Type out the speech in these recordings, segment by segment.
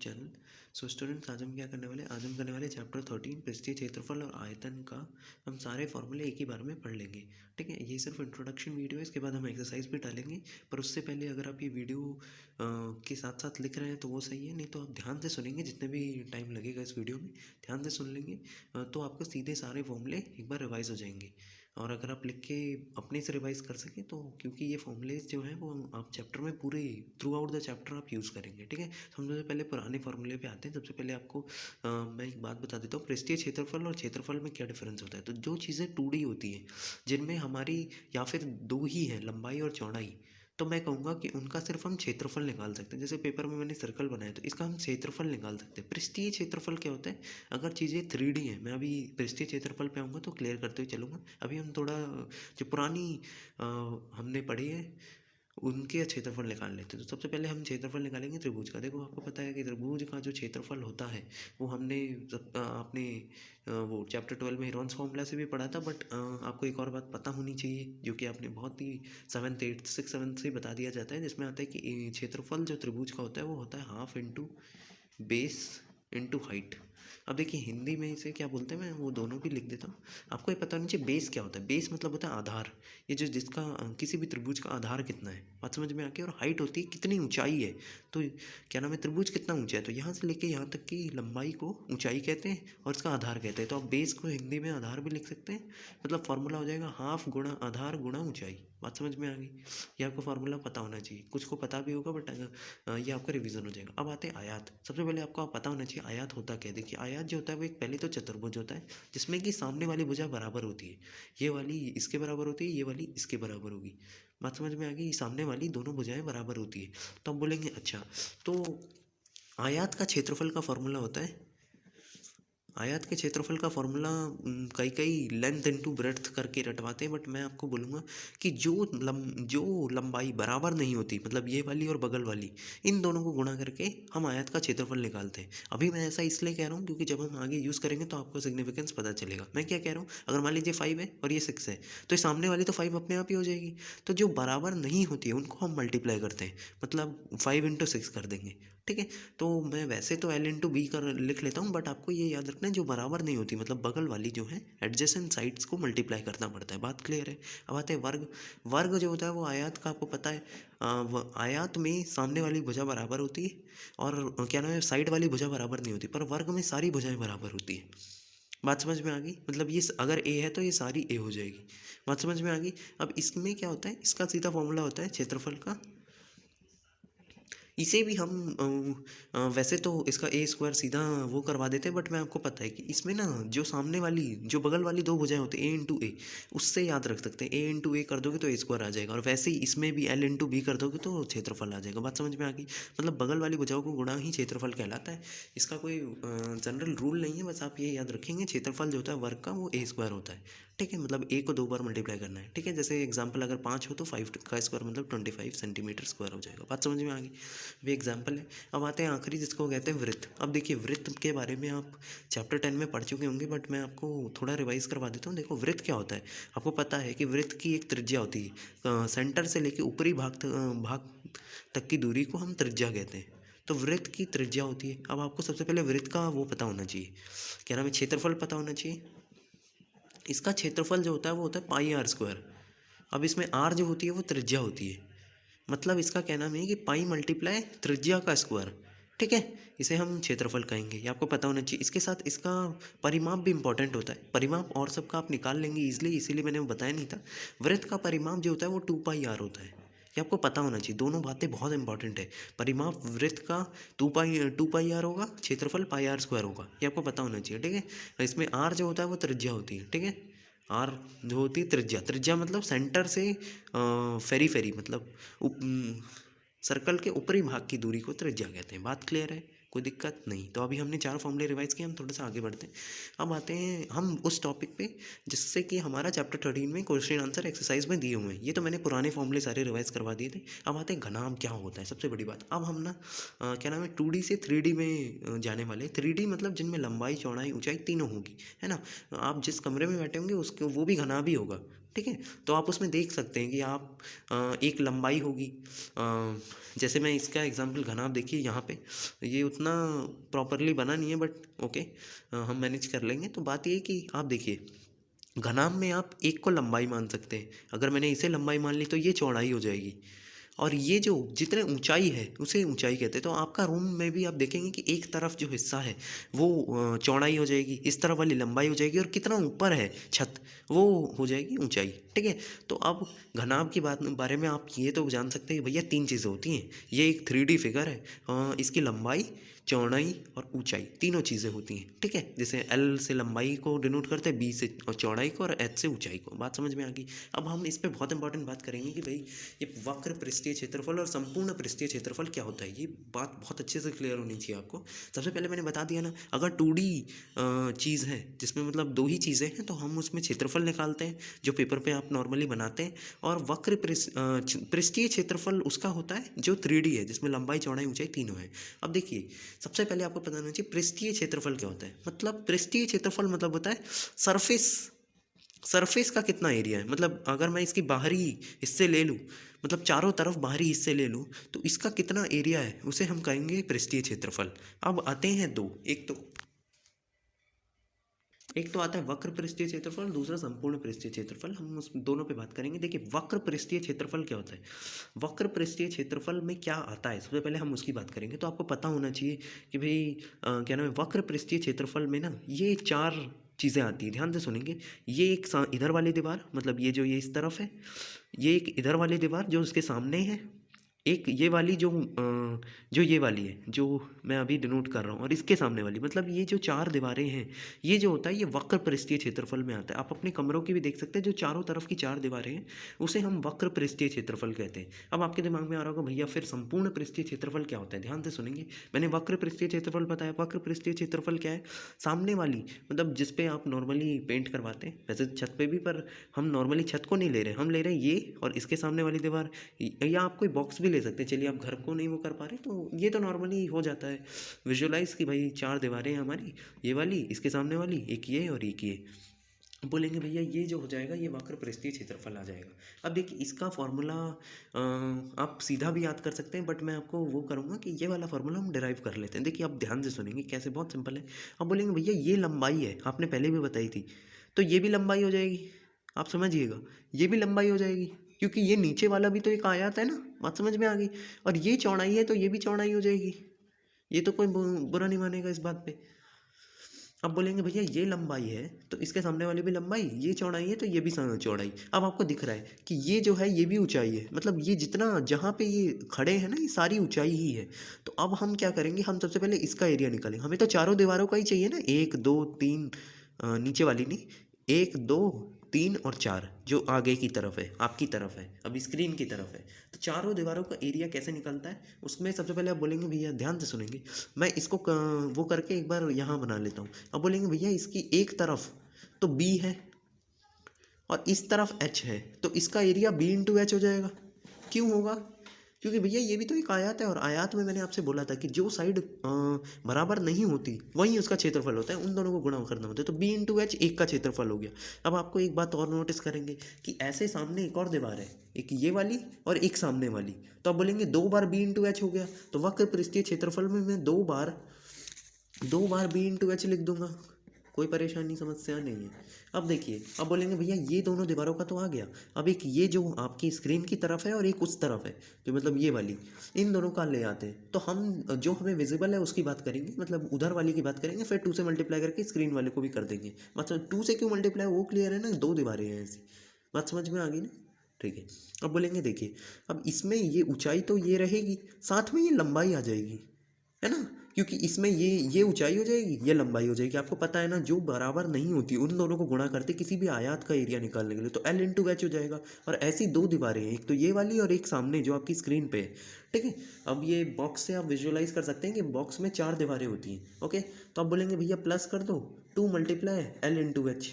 Channel. So students, आज हम क्या करने वाले, आज हम करने वाले चैप्टर 13 पृष्ठीय क्षेत्रफल और आयतन का हम सारे फॉर्मूले एक ही बार में पढ़ लेंगे। ठीक है, ये सिर्फ इंट्रोडक्शन वीडियो है, इसके बाद हम एक्सरसाइज भी डालेंगे। पर उससे पहले अगर आप ये वीडियो के साथ साथ लिख रहे हैं तो वो सही है, नहीं तो आप ध्यान से सुनेंगे, जितने भी टाइम लगेगा इस वीडियो में ध्यान से सुन लेंगे तो आपको सीधे सारे फॉर्मूले एक बार रिवाइज हो जाएंगे। और अगर आप लिख के अपने से रिवाइज कर सकें तो, क्योंकि ये फॉर्मूलेज जो हैं वो आप चैप्टर में पूरे थ्रू आउट द चैप्टर आप यूज़ करेंगे। ठीक है, तो हम सबसे पहले पुराने फॉर्मूले पे आते हैं। सबसे पहले आपको मैं एक बात बता देता हूँ, पृष्ठीय क्षेत्रफल और क्षेत्रफल में क्या डिफरेंस होता है। तो जो चीज़ें 2D होती हैं, जिनमें हमारी या फिर दो ही हैं, लंबाई और चौड़ाई, तो मैं कहूँगा कि उनका सिर्फ हम क्षेत्रफल निकाल सकते हैं। जैसे पेपर में मैंने सर्कल बनाया तो इसका हम क्षेत्रफल निकाल सकते हैं। पृष्ठीय क्षेत्रफल क्या होता है, अगर चीज़ें 3D हैं, मैं अभी पृष्ठीय क्षेत्रफल पे आऊँगा तो क्लियर करते हुए चलूँगा। अभी हम थोड़ा जो पुरानी हमने पढ़ी है उनके क्षेत्रफल निकाल लेते हैं। तो सबसे पहले हम क्षेत्रफल निकालेंगे त्रिभुज का। देखो, आपको पता है कि त्रिभुज का जो क्षेत्रफल होता है वो हमने अपने वो चैप्टर 12 में हेरोन्स फॉर्मूला से भी पढ़ा था। बट आपको एक और बात पता होनी चाहिए, जो कि आपने बहुत ही 7th 8th 6th 7th से बता दिया जाता है, जिसमें आता है कि क्षेत्रफल जो त्रिभुज का होता है वो होता है half into base into height. अब देखिए, हिंदी में इसे क्या बोलते हैं, मैं वो दोनों भी लिख देता हूँ। आपको ये पता होना चाहिए बेस क्या होता है। बेस मतलब होता है आधार, ये जो जिसका किसी भी त्रिभुज का आधार कितना है, बात समझ में आके। और हाइट होती है कितनी ऊंचाई है, तो क्या नाम है, त्रिभुज कितना ऊंचा है, तो यहाँ से लेके यहाँ तक की लंबाई को ऊंचाई कहते हैं और इसका आधार कहते हैं। तो आप बेस को हिंदी में आधार भी लिख सकते हैं। मतलब फॉर्मूला हो जाएगा हाफ गुणा आधार गुणा ऊंचाई। बात समझ में आ गई, ये आपको फार्मूला पता होना चाहिए। कुछ को पता भी होगा बट ये आपका रिवीजन हो जाएगा। अब आते हैं आयात। सबसे पहले आपको पता होना चाहिए आयात होता क्या है। देखिए, आयात जो होता है वो एक पहले तो चतुर्भुज होता है, जिसमें कि सामने वाली भुजा बराबर होती है। ये वाली इसके बराबर होती है, ये वाली इसके बराबर होगी। बात समझ में आ गई, सामने वाली दोनों भुजाएं बराबर होती है। तो हम बोलेंगे अच्छा, तो आयात का क्षेत्रफल का फॉर्मूला होता है, आयत के क्षेत्रफल का फॉर्मूला कई कई लेंथ इनटू ब्रेड्थ करके रटवाते हैं। बट मैं आपको बोलूँगा कि जो लंबाई बराबर नहीं होती, मतलब ये वाली और बगल वाली, इन दोनों को गुणा करके हम आयत का क्षेत्रफल निकालते हैं। अभी मैं ऐसा इसलिए कह रहा हूँ क्योंकि जब हम आगे यूज़ करेंगे तो आपको सिग्निफिकेंस पता चलेगा। मैं क्या कह रहा हूँ, अगर मान लीजिए 5 है और ये 6 है, तो ये सामने वाली तो 5 अपने आप ही हो जाएगी। तो जो बराबर नहीं होती है उनको हम मल्टीप्लाई करते हैं, मतलब 5 इंटू 6 कर देंगे। ठीक है, तो मैं वैसे तो L इंटू बी कर लिख लेता हूँ, बट आपको ये याद रखना है जो बराबर नहीं होती, मतलब बगल वाली जो है एडजेसेंट साइड्स को मल्टीप्लाई करना पड़ता है। बात क्लियर है। अब आते हैं वर्ग। वर्ग जो होता है वो आयत का, आपको पता है आयत में सामने वाली भुजा बराबर होती है और क्या नाम है, साइड वाली भुजा बराबर नहीं होती, पर वर्ग में सारी भुजाएं बराबर होती है। बात समझ में आ गई, मतलब ये अगर ए है तो ये सारी ए हो जाएगी। बात समझ में आ गई। अब इसमें क्या होता है, इसका सीधा फॉर्मूला होता है क्षेत्रफल का। इसे भी हम वैसे तो इसका ए स्क्वायर सीधा वो करवा देते हैं, बट मैं आपको पता है कि इसमें ना जो सामने वाली जो बगल वाली दो भुजाएं होती है ए इंटू ए, उससे याद रख सकते हैं। ए इंटू ए कर दोगे तो ए स्क्वायर आ जाएगा, और वैसे ही इसमें भी एल इंटू बी कर दोगे तो क्षेत्रफल आ जाएगा। बात समझ में आ गई, मतलब बगल वाली भुजाओं को गुणा ही क्षेत्रफल कहलाता है। इसका कोई जनरल रूल नहीं है, बस आप ये याद रखेंगे क्षेत्रफल जो होता है वर्ग का वो ए स्क्वायर होता है। ठीक है, मतलब ए को 2 बार मल्टीप्लाई करना है। ठीक है, जैसे एग्जाम्पल अगर 5 हो तो 5 का स्क्वायर मतलब 25 सेंटीमीटर स्क्वायर हो जाएगा। बात समझ में आ गई, भी एग्जाम्पल है। अब आते हैं आखिरी, जिसको कहते हैं वृत्त। अब देखिए, वृत्त के बारे में आप चैप्टर 10 में पढ़ चुके होंगे, बट मैं आपको थोड़ा रिवाइज करवा देता हूँ। देखो, वृत्त क्या होता है, आपको पता है कि वृत्त की एक त्रिज्या होती है, सेंटर से लेके ऊपरी भाग तक की दूरी को हम त्रिज्या कहते हैं। तो वृत्त की त्रिज्या होती है। अब आपको सबसे पहले वृत्त का वो पता होना चाहिए, क्या नाम है, क्षेत्रफल पता होना चाहिए। इसका क्षेत्रफल जो होता है वो होता है पाई आर स्क्वायर। अब इसमें आर जो होती है वो त्रिज्या होती है, मतलब इसका कहना है कि पाई मल्टीप्लाई त्रिज्या का स्क्वायर। ठीक है, इसे हम क्षेत्रफल कहेंगे, ये आपको पता होना चाहिए। इसके साथ इसका परिमाप भी इंपॉर्टेंट होता है। परिमाप और सबका आप निकाल लेंगे इजीली, इसीलिए मैंने बताया नहीं था। वृत्त का परिमाप जो होता है वो 2 पाई आर होता है, ये आपको पता होना चाहिए। दोनों बातें बहुत इंपॉर्टेंट है। परिमाप वृत्त का 2 पाई आर होगा, क्षेत्रफल पाई आर स्क्वायर होगा, ये आपको पता होना चाहिए। ठीक है, इसमें आर जो होता है वो त्रिज्या होती है। ठीक है, आर जो होती है त्रिज्या, त्रिज्या मतलब सेंटर से फेरी फेरी, मतलब सर्कल के ऊपरी भाग की दूरी को त्रिज्या कहते हैं। बात क्लियर है, कोई दिक्कत नहीं। तो अभी हमने 4 फॉर्मूले रिवाइज किए, हम थोड़ा सा आगे बढ़ते हैं। अब आते हैं हम उस टॉपिक पे जिससे कि हमारा चैप्टर 13 में क्वेश्चन आंसर एक्सरसाइज में दिए हुए हैं। ये तो मैंने पुराने फॉर्मूले सारे रिवाइज करवा दिए थे। अब आते हैं घनाभ क्या होता है, सबसे बड़ी बात। अब हम ना क्या नाम है 2D से 3D में जाने वाले। 3D मतलब जिनमें लंबाई चौड़ाई ऊंचाई तीनों होगी, है ना। आप जिस कमरे में बैठे होंगे उसके वो भी घनाभ ही होगा, ठीक है। तो आप उसमें देख सकते हैं कि आप एक लंबाई होगी, जैसे मैं इसका एग्जांपल घनाभ देखिए यहाँ पे, ये उतना प्रॉपरली बना नहीं है बट ओके, हम मैनेज कर लेंगे। तो बात ये है कि आप देखिए घनाभ में आप एक को लंबाई मान सकते हैं, अगर मैंने इसे लंबाई मान ली तो ये चौड़ाई हो जाएगी, और ये जो जितने ऊंचाई है उसे ऊंचाई कहते हैं। तो आपका रूम में भी आप देखेंगे कि एक तरफ जो हिस्सा है वो चौड़ाई हो जाएगी, इस तरफ वाली लंबाई हो जाएगी, और कितना ऊपर है छत वो हो जाएगी ऊंचाई, ठीक है। तो अब घनाभ की बारे में आप ये तो जान सकते हैं कि भैया तीन चीज़ें होती हैं, ये एक 3D फिगर है, इसकी लंबाई, चौड़ाई और ऊंचाई तीनों चीज़ें होती हैं, ठीक है। जैसे L से लंबाई को डिनोट करते हैं, B से चौड़ाई को, और H से ऊंचाई को। बात समझ में आ गई। अब हम इस पे बहुत इंपॉर्टेंट बात करेंगे कि भाई ये वक्र पृष्ठीय क्षेत्रफल और संपूर्ण पृष्ठीय क्षेत्रफल क्या होता है, ये बात बहुत अच्छे से क्लियर होनी चाहिए आपको। सबसे पहले मैंने बता दिया ना, अगर 2D चीज़ है जिसमें मतलब दो ही चीज़ें हैं तो हम उसमें क्षेत्रफल निकालते हैं जो पेपर पे आप नॉर्मली बनाते हैं, और वक्र पृष्ठीय क्षेत्रफल उसका होता है जो 3D है, जिसमें लंबाई, चौड़ाई, ऊंचाई तीनों है। अब देखिए सबसे पहले आपको पता होना चाहिए पृष्ठीय क्षेत्रफल क्या होता है। मतलब पृष्ठीय क्षेत्रफल मतलब होता है सरफेस का कितना एरिया है। मतलब अगर मैं इसकी बाहरी हिस्से ले लूँ, मतलब चारों तरफ बाहरी हिस्से ले लूँ, तो इसका कितना एरिया है उसे हम कहेंगे पृष्ठीय क्षेत्रफल। अब आते हैं दो, एक तो आता है वक्र पृष्ठीय क्षेत्रफल, दूसरा संपूर्ण पृष्ठीय क्षेत्रफल। हम उस दोनों पे बात करेंगे। देखिए वक्र पृष्ठीय क्षेत्रफल क्या होता है, वक्र पृष्ठीय क्षेत्रफल में क्या आता है, सबसे पहले हम उसकी बात करेंगे। तो आपको पता होना चाहिए कि भाई क्या नाम है, वक्र पृष्ठीय क्षेत्रफल में ना ये चार चीज़ें आती है, ध्यान से सुनेंगे। ये एक इधर वाली दीवार, मतलब ये जो ये इस तरफ है, ये एक इधर वाली दीवार जो उसके सामने है, एक ये वाली जो ये वाली है जो मैं अभी डिनोट कर रहा हूँ, और इसके सामने वाली, मतलब ये जो चार दीवारें हैं, ये जो होता है ये वक्र पृष्ठीय क्षेत्रफल में आता है। आप अपने कमरों की भी देख सकते हैं, जो चारों तरफ की चार दीवारें हैं उसे हम वक्र पृष्ठीय क्षेत्रफल कहते हैं। अब आपके दिमाग में आ रहा होगा भैया फिर संपूर्ण पृष्ठीय क्षेत्रफल क्या होता है, ध्यान से सुनेंगे। मैंने वक्र पृष्ठीय क्षेत्रफल बताया, वक्र पृष्ठीय क्षेत्रफल क्या है, सामने वाली, मतलब जिस पे आप नॉर्मली पेंट करवाते हैं, वैसे छत पे भी, पर हम नॉर्मली छत को नहीं ले रहे, हम ले रहे हैं ये और इसके सामने वाली दीवार, या आप कोई बॉक्स भी ले सकते हैं। चलिए आप घर को नहीं वो कर पा रहे तो ये तो नॉर्मली हो जाता है विजुअलाइज कि भाई चार दीवारें हैं हमारी, ये वाली, इसके सामने वाली, एक ये और एक ये। बोलेंगे भैया ये जो हो जाएगा ये वक्र पृष्ठीय क्षेत्रफल आ जाएगा। अब देखिए इसका फॉर्मूला आप सीधा भी याद कर सकते हैं, बट मैं आपको वो करूँगा कि ये वाला फार्मूला हम डिराइव कर लेते हैं। देखिए आप ध्यान से सुनेंगे कैसे, बहुत सिंपल है। अब बोलेंगे भैया ये लंबाई है, आपने पहले भी बताई थी, तो ये भी लंबाई हो जाएगी, आप समझिएगा, ये भी लंबाई हो जाएगी, क्योंकि ये नीचे वाला भी तो एक आयत है ना, बात समझ में आ गई। और ये चौड़ाई है तो ये भी चौड़ाई हो जाएगी, ये तो कोई बुरा नहीं मानेगा इस बात पे। अब बोलेंगे भैया ये लंबाई है तो इसके सामने वाली भी लंबाई, ये चौड़ाई है तो ये भी चौड़ाई। अब आपको दिख रहा है कि ये जो है ये भी ऊंचाई है, मतलब ये जितना जहाँ पे ये खड़े हैं ना ये सारी ऊंचाई ही है। तो अब हम क्या करेंगे, हम सबसे पहले इसका एरिया निकालेंगे। हमें तो चारों दीवारों का ही चाहिए ना, 1 2 3, नीचे वाली नहीं, 1 2 3 और 4 जो आगे की तरफ है, आपकी तरफ है, अभी स्क्रीन की तरफ है। तो चारों दीवारों का एरिया कैसे निकलता है, उसमें सबसे पहले आप बोलेंगे भैया ध्यान से सुनेंगे, मैं इसको वो करके एक बार यहाँ बना लेता हूँ। अब बोलेंगे भैया इसकी एक तरफ तो B है और इस तरफ H है, तो इसका एरिया B इंटू H हो जाएगा। क्यों होगा, क्योंकि भैया ये भी तो एक आयत है, और आयत में मैंने आपसे बोला था कि जो साइड बराबर नहीं होती वहीं उसका क्षेत्रफल होता है, उन दोनों को गुणा करना होता है। तो B इंटू H एक का क्षेत्रफल हो गया। अब आपको एक बात और नोटिस करेंगे कि ऐसे सामने एक और दीवार है, एक ये वाली और एक सामने वाली, तो आप बोलेंगे 2 बार B इंटू H हो गया। तो वक्र पृष्ठीय क्षेत्रफल में मैं 2 बार B इंटू H लिख दूंगा, कोई परेशानी समस्या नहीं है। अब देखिए, अब बोलेंगे भैया ये दोनों दीवारों का तो आ गया, अब एक ये जो आपकी स्क्रीन की तरफ है और एक उस तरफ है जो मतलब ये वाली, इन दोनों का ले आते हैं। तो हम जो हमें विजिबल है उसकी बात करेंगे, मतलब उधर वाली की बात करेंगे, फिर 2 से मल्टीप्लाई करके स्क्रीन वाले को भी कर देंगे। मतलब 2 से क्यों मल्टीप्लाई, वो क्लियर है ना, 2 दीवारें हैं ऐसी, बात समझ में आ गई ना, ठीक है। अब बोलेंगे देखिए, अब इसमें ये ऊंचाई तो ये रहेगी, साथ में ये लंबाई आ जाएगी, है ना, क्योंकि इसमें ये ऊंचाई हो जाएगी, ये लंबाई हो जाएगी। आपको पता है ना, जो बराबर नहीं होती उन दोनों को गुणा करते किसी भी आयत का एरिया निकालने के लिए, तो L इंटू H हो जाएगा। और ऐसी 2 दीवारें हैं, एक तो ये वाली और एक सामने जो आपकी स्क्रीन पे है, ठीक है। अब ये बॉक्स से आप विजुअलाइज कर सकते हैं कि बॉक्स में 4 दीवारें होती हैं, ओके। तो आप बोलेंगे भैया प्लस कर दो, 2 मल्टीप्लाई L इंटू H,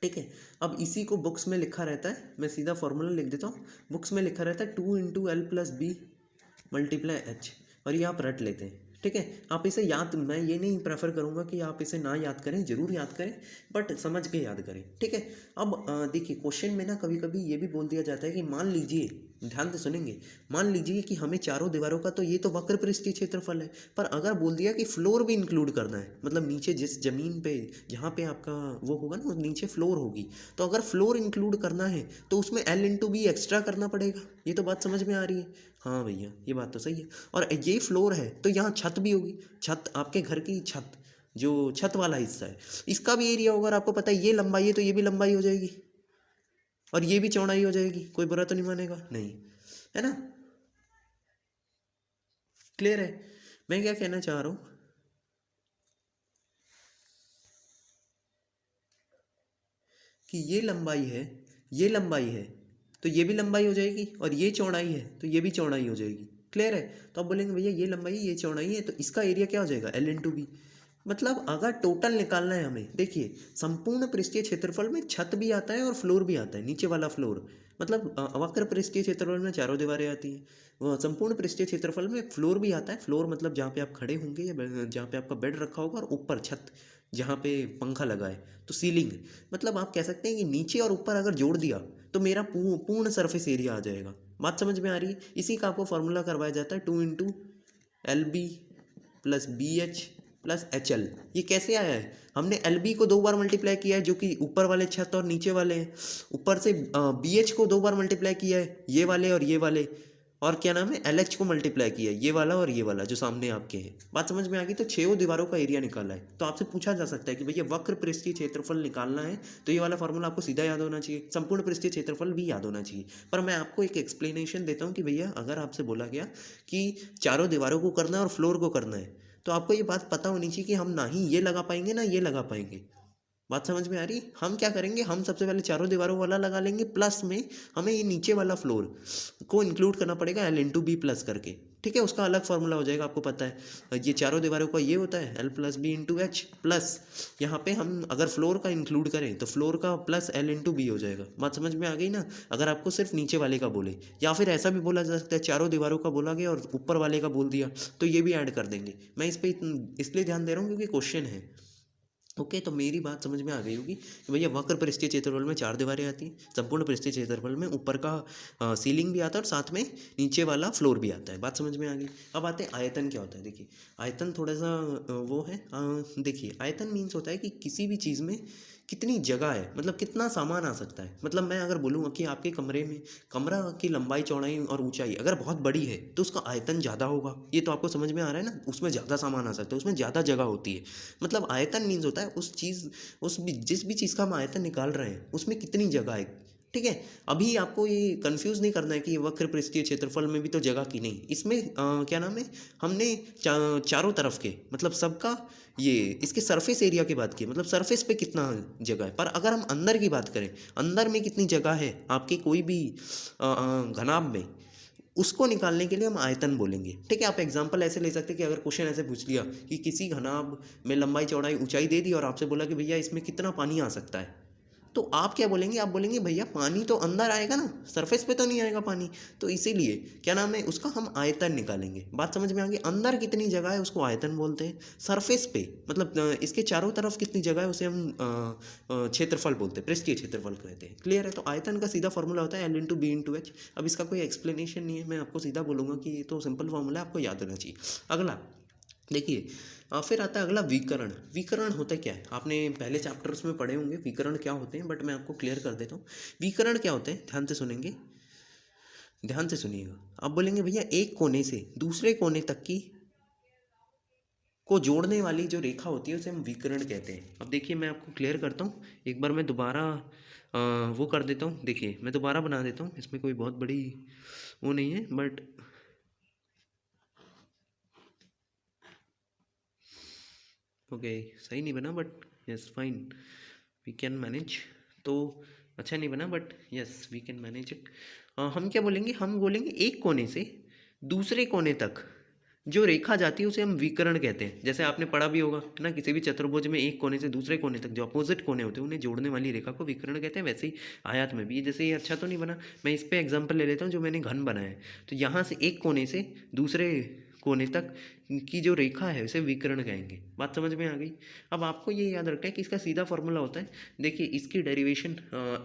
ठीक है। अब इसी को बुक्स में लिखा रहता है, मैं सीधा फॉर्मूला लिख देता हूँ, बुक्स में लिखा रहता है 2 into L plus B multiply H, और ये आप रट लेते हैं, ठीक है। आप इसे याद, मैं ये नहीं प्रेफर करूँगा कि आप इसे ना याद करें, ज़रूर याद करें, बट समझ के याद करें, ठीक है। अब देखिए क्वेश्चन में ना कभी कभी ये भी बोल दिया जाता है कि मान लीजिए, ध्यान से सुनेंगे, मान लीजिए कि हमें चारों दीवारों का, तो ये तो वक्र पृष्ठीय क्षेत्रफल है, पर अगर बोल दिया कि फ्लोर भी इंक्लूड करना है, मतलब नीचे जिस जमीन पे जहाँ पे आपका वो होगा ना, नीचे फ्लोर होगी, तो अगर फ्लोर इंक्लूड करना है तो उसमें एल इंटू बी एक्स्ट्रा करना पड़ेगा। ये तो बात समझ में आ रही है? हाँ भैया, ये बात तो सही है। और ये फ्लोर है तो यहाँ छत भी होगी, छत आपके घर की छत, जो छत वाला हिस्सा है, इसका भी एरिया होगा। और आपको पता है ये लंबाई है तो ये भी लंबाई हो जाएगी, और ये भी चौड़ाई हो जाएगी। कोई बुरा तो नहीं मानेगा? नहीं, है ना? क्लियर है मैं क्या कहना चाह रहा हूँ? कि ये लंबाई है, ये लंबाई है, तो ये भी लंबाई हो जाएगी, और ये चौड़ाई है तो ये भी चौड़ाई हो जाएगी। क्लियर है? तो आप बोलेंगे भैया ये लंबाई है, ये चौड़ाई है, तो इसका एरिया क्या हो जाएगा? L into B. मतलब अगर टोटल निकालना है हमें, देखिए संपूर्ण पृष्ठीय क्षेत्रफल में छत भी आता है और फ्लोर भी आता है, नीचे वाला फ्लोर। मतलब वक्र पृष्ठीय क्षेत्रफल में चारों दीवारें आती हैं, वह संपूर्ण पृष्ठीय क्षेत्रफल में फ्लोर भी आता है। फ्लोर मतलब जहाँ पे आप खड़े होंगे या जहाँ पे आपका बेड रखा होगा, और ऊपर छत जहाँ पे पंखा लगा है, तो सीलिंग। मतलब आप कह सकते हैं कि नीचे और ऊपर अगर जोड़ दिया तो मेरा पूर्ण सरफेस एरिया आ जाएगा। बात समझ में आ रही है? इसी का आपको फॉर्मूला करवाया जाता है 2 × LB plus BH plus HL। ये कैसे आया है? हमने LB को 2 बार मल्टीप्लाई किया है, जो कि ऊपर वाले छत और नीचे वाले हैं। ऊपर से BH को 2 बार मल्टीप्लाई किया है, ये वाले और ये वाले। और क्या नाम है, LH को मल्टीप्लाई किया है, ये वाला और ये वाला जो सामने आपके हैं। बात समझ में आ गई? तो 6 दीवारों का एरिया निकाला है। तो आपसे पूछा जा सकता है कि भैया वक्र पृष्ठीय क्षेत्रफल निकालना है, तो ये वाला फॉर्मूला आपको सीधा याद होना चाहिए, संपूर्ण पृष्ठीय क्षेत्रफल भी याद होना चाहिए। पर मैं आपको एक एक्सप्लेनेशन देता हूँ कि भैया अगर आपसे बोला गया कि चारों दीवारों को करना है और फ्लोर को करना है, तो आपको ये बात पता होनी चाहिए कि हम ना ही ये लगा पाएंगे ना ये लगा पाएंगे। बात समझ में आ रही? हम क्या करेंगे, हम सबसे पहले चारों दीवारों वाला लगा लेंगे, प्लस में हमें ये नीचे वाला फ्लोर को इंक्लूड करना पड़ेगा एल इंटू बी प्लस करके। ठीक है, उसका अलग फॉर्मूला हो जाएगा, आपको पता है ये चारों दीवारों का ये होता है L plus B into H, plus यहाँ पे हम अगर फ्लोर का इंक्लूड करें तो फ्लोर का प्लस एल इंटू बी हो जाएगा। बात समझ में आ गई ना? अगर आपको सिर्फ नीचे वाले का बोले, या फिर ऐसा भी बोला जा सकता है चारों दीवारों का बोला गया और ऊपर वाले का बोल दिया, तो ये भी ऐड कर देंगे। मैं इस पर इसलिए ध्यान दे रहा हूँ क्योंकि क्वेश्चन है। ओके, तो मेरी बात समझ में आ गई होगी कि भैया वक्र पृष्ठीय क्षेत्रफल में 4 दीवारें आती हैं, संपूर्ण पृष्ठीय क्षेत्रफल में ऊपर का सीलिंग भी आता है और साथ में नीचे वाला फ्लोर भी आता है। बात समझ में आ गई? अब आते हैं आयतन क्या होता है। देखिए आयतन थोड़ा सा वो है, देखिए आयतन मीन्स होता है कि किसी भी चीज़ में कितनी जगह है, मतलब कितना सामान आ सकता है। मतलब मैं अगर बोलूँगा कि आपके कमरे में, कमरा की लंबाई चौड़ाई और ऊंचाई अगर बहुत बड़ी है तो उसका आयतन ज़्यादा होगा। ये तो आपको समझ में आ रहा है ना? उसमें ज़्यादा सामान आ सकता है, उसमें ज़्यादा जगह होती है। मतलब आयतन मीन्स होता है उस चीज़, जिस भी चीज़ का हम आयतन निकाल रहे हैं उसमें कितनी जगह है। ठीक है, अभी आपको ये कंफ्यूज नहीं करना है कि ये वक्र पृष्ठीय क्षेत्रफल में भी तो जगह की नहीं, इसमें क्या नाम है, हमने चारों तरफ के मतलब सबका ये इसके सरफेस एरिया की बात की, मतलब सरफेस पे कितना जगह है। पर अगर हम अंदर की बात करें, अंदर में कितनी जगह है आपके कोई भी घनाभ में, उसको निकालने के लिए हम आयतन बोलेंगे। ठीक है, आप एग्जांपल ऐसे ले सकते हैं कि अगर क्वेश्चन ऐसे पूछ लिया कि किसी घनाभ में लंबाई चौड़ाई ऊंचाई दे दी और आपसे बोला कि भैया इसमें कितना पानी आ सकता है, तो आप क्या बोलेंगे? आप बोलेंगे भैया पानी तो अंदर आएगा ना, सरफेस पे तो नहीं आएगा पानी। तो इसीलिए क्या नाम है उसका, हम आयतन निकालेंगे। बात समझ में आ गई? अंदर कितनी जगह है उसको आयतन बोलते हैं, सरफेस पे मतलब इसके चारों तरफ कितनी जगह है उसे हम क्षेत्रफल बोलते हैं, पृष्ठीय क्षेत्रफल कहते हैं। क्लियर है? तो आयतन का सीधा फॉर्मूला होता है L into B into H. अब इसका कोई एक्सप्लेनेशन नहीं है, मैं आपको सीधा बोलूँगा कि ये तो सिंपल फॉर्मूला है, आपको याद होना चाहिए। अगला देखिए फिर आता है अगला विकर्ण। विकर्ण होता क्या है, आपने पहले चैप्टर्स में पढ़े होंगे विकर्ण क्या होते हैं, बट मैं आपको क्लियर कर देता हूँ। विकर्ण क्या होते हैं, ध्यान से सुनेंगे, ध्यान से सुनिएगा। आप बोलेंगे भैया एक कोने से दूसरे कोने तक की को जोड़ने वाली जो रेखा होती है उसे हम विकर्ण कहते हैं। अब देखिए मैं आपको क्लियर करता हूँ, एक बार मैं दोबारा वो कर देता हूँ। देखिए मैं दोबारा बना देता हूँ, इसमें कोई बहुत बड़ी वो नहीं है, बट ओके सही नहीं बना, but yes fine we can manage. तो अच्छा नहीं बना but yes we can manage it. हम क्या बोलेंगे, हम बोलेंगे एक कोने से दूसरे कोने तक जो रेखा जाती है उसे हम विकर्ण कहते हैं। जैसे आपने पढ़ा भी होगा है ना, किसी भी चतुर्भुज में एक कोने से दूसरे कोने तक जो अपोजिट कोने होते हैं उन्हें जोड़ने वाली रेखा को विकर्ण कहते हैं। वैसे ही आयत में भी, जैसे ये अच्छा तो नहीं बना, मैं इस पे एग्जांपल ले लेता हूँ जो मैंने घन बनाया है। तो यहाँ से एक कोने से दूसरे कोने तक की जो रेखा है उसे विकर्ण कहेंगे। बात समझ में आ गई। अब आपको ये याद रखना है कि इसका सीधा फॉर्मूला होता है, देखिए इसकी डेरिवेशन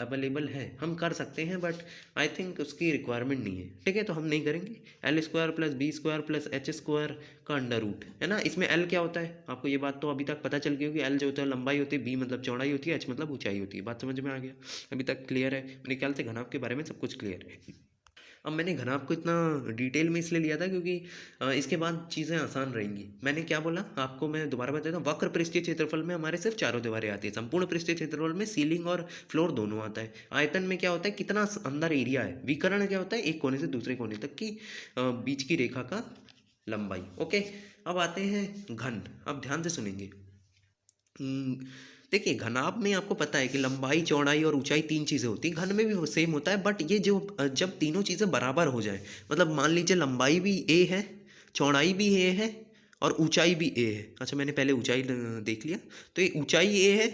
अवेलेबल है, हम कर सकते हैं, बट आई थिंक उसकी रिक्वायरमेंट नहीं है, ठीक है, तो हम नहीं करेंगे। L square plus B square plus H square का अंडर रूट, है ना। इसमें एल क्या होता है, आपको ये बात तो अभी तक पता चल गई होगी। एल जो होता है लंबाई होती है, बी मतलब चौड़ाई होती है, एच मतलब ऊंचाई होती है। बात समझ में आ गया, अभी तक क्लियर है। मेरे ख्याल से घनाभ के बारे में सब कुछ क्लियर है। अब मैंने घनाभ को इतना डिटेल में इसलिए लिया था क्योंकि इसके बाद चीज़ें आसान रहेंगी। मैंने क्या बोला आपको, मैं दोबारा बता देता हूँ। वक्र पृष्ठीय क्षेत्रफल में हमारे सिर्फ चारों दीवारें आती है। संपूर्ण पृष्ठीय क्षेत्रफल में सीलिंग और फ्लोर दोनों आता है। आयतन में क्या होता है, कितना अंदर एरिया है। विकर्ण क्या होता है, एक कोने से दूसरे कोने तक की बीच की रेखा का लंबाई। ओके, अब आते हैं घन। अब ध्यान से सुनेंगे। देखिए घनाभ में आपको पता है कि लंबाई, चौड़ाई और ऊंचाई 3 चीज़ें होती हैं। घन में भी वो सेम होता है, बट ये जो जब तीनों चीज़ें बराबर हो जाए, मतलब मान लीजिए लंबाई भी ए है, चौड़ाई भी ए है और ऊंचाई भी ए है। अच्छा, मैंने पहले ऊंचाई देख लिया, तो ये ऊंचाई ए है,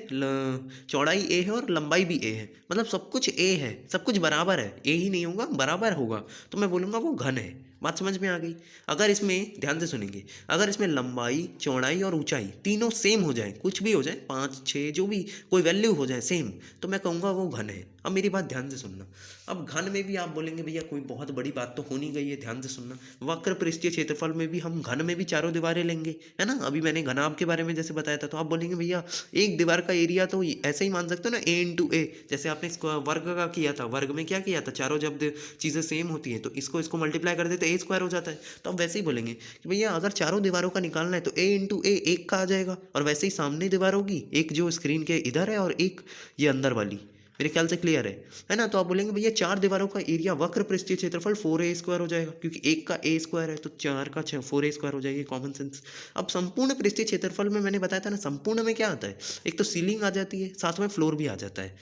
चौड़ाई ए है और लंबाई भी ए है, मतलब सब कुछ ए है, सब कुछ बराबर है। ए ही नहीं होगा, बराबर होगा, तो मैं बोलूँगा वो घन है। बात समझ में आ गई। अगर इसमें ध्यान से सुनेंगे, अगर इसमें लंबाई, चौड़ाई और ऊंचाई तीनों सेम हो जाए, कुछ भी हो जाए, 5, 6 जो भी कोई वैल्यू हो जाए सेम, तो मैं कहूँगा वो घन है। अब मेरी बात ध्यान से सुनना। अब घन में भी आप बोलेंगे भैया कोई बहुत बड़ी बात तो हो नहीं गई है, ध्यान से सुनना। वक्र पृष्ठीय क्षेत्रफल में भी हम घन में भी चारों दीवारें लेंगे, है ना। अभी मैंने घनाभ के बारे में जैसे बताया था, तो आप बोलेंगे भैया एक दीवार का एरिया तो ऐसे ही मान सकते हो ना, ए इंटू ए। जैसे आपने इसको वर्ग का किया था, वर्ग में क्या किया था, चारों जब चीज़ें सेम होती हैं तो इसको मल्टीप्लाई कर देते, ए स्क्वायर हो जाता है। तो अब वैसे ही बोलेंगे कि भैया अगर चारों दीवारों का निकालना है तो ए इंटू ए एक का आ जाएगा, और वैसे ही सामने दीवार होगी, एक जो स्क्रीन के इधर है और एक ये अंदर वाली। मेरे ख्याल से क्लियर है ना। तो आप बोलेंगे भैया 4 दीवारों का एरिया वक्र पृष्ठीय क्षेत्रफल 4a स्क्वायर हो जाएगा, क्योंकि एक का a स्क्वायर है तो 4 का 4a स्क्वायर हो जाएगी, कॉमन सेंस। अब संपूर्ण पृष्ठीय क्षेत्रफल में मैंने बताया था ना, संपूर्ण में क्या आता है, एक तो सीलिंग आ जाती है, साथ में फ्लोर भी आ जाता है।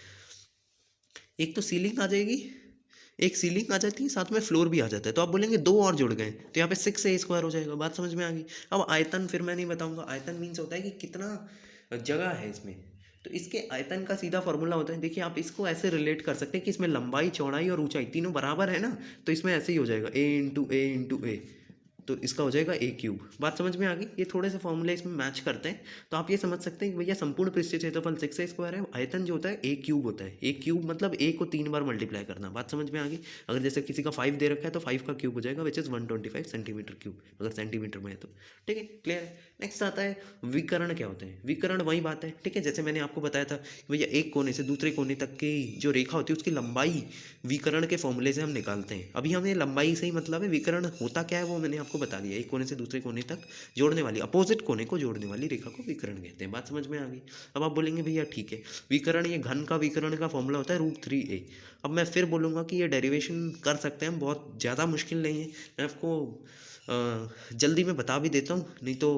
एक तो सीलिंग आ जाएगी, एक सीलिंग आ जाती है, साथ में फ्लोर भी आ जाता है। तो आप बोलेंगे 2 और जुड़ गए, तो यहाँ पे 6a स्क्वायर हो जाएगा। बात समझ में आ गई। अब आयतन फिर मैं नहीं बताऊंगा। आयतन मीन्स होता है कि कितना जगह है इसमें, तो इसके आयतन का सीधा फॉर्मूला होता है। देखिए आप इसको ऐसे रिलेट कर सकते हैं कि इसमें लंबाई, चौड़ाई और ऊंचाई तीनों बराबर है ना, तो इसमें ऐसे ही हो जाएगा ए इंटू ए, तो इसका हो जाएगा ए क्यूब। बात समझ में आ गई। ये थोड़े से फॉर्मूले इसमें मैच करते हैं, तो आप ये समझ सकते हैं कि भैया संपूर्ण पृष्ठीय क्षेत्रफल 6a स्क्वायर है, आयतन जो होता है ए क्यूब होता है। ए क्यूब मतलब ए को 3 बार मल्टीप्लाई करना। बात समझ में आ गई। अगर जैसे किसी का 5 दे रखा है तो 5 का क्यूब हो जाएगा, विच इज़ 125 सेंटीमीटर क्यूब, अगर सेंटीमीटर में है तो, ठीक है, क्लियर है। नेक्स्ट आता है विकर्ण। क्या होते हैं विकर्ण, वही बात है, ठीक है। जैसे मैंने आपको बताया था कि भैया एक कोने से दूसरे कोने तक की जो रेखा होती है उसकी लंबाई विकर्ण के फॉर्मूले से हम निकालते हैं। अभी हमें लंबाई से ही मतलब है, विकर्ण होता क्या है वो मैंने आपको बता दिया। एक कोने से दूसरे कोने तक जोड़ने वाली, अपोजिट कोने को जोड़ने वाली रेखा को विकर्ण कहते हैं। बात समझ में आ गई। अब आप बोलेंगे भैया ठीक है, विकर्ण, ये घन का विकर्ण का फॉर्मूला होता है √3a। अब मैं फिर बोलूँगा कि ये डेरिवेशन कर सकते हैं हम, बहुत ज़्यादा मुश्किल नहीं है। मैं आपको जल्दी में बता भी देता हूँ, नहीं तो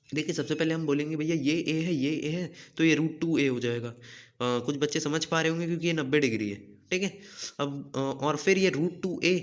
देखिए सबसे पहले हम बोलेंगे भैया ये ए है, ये ए है, तो ये √2a हो जाएगा। कुछ बच्चे समझ पा रहे होंगे क्योंकि ये 90 डिग्री है, ठीक है। अब और फिर ये √2a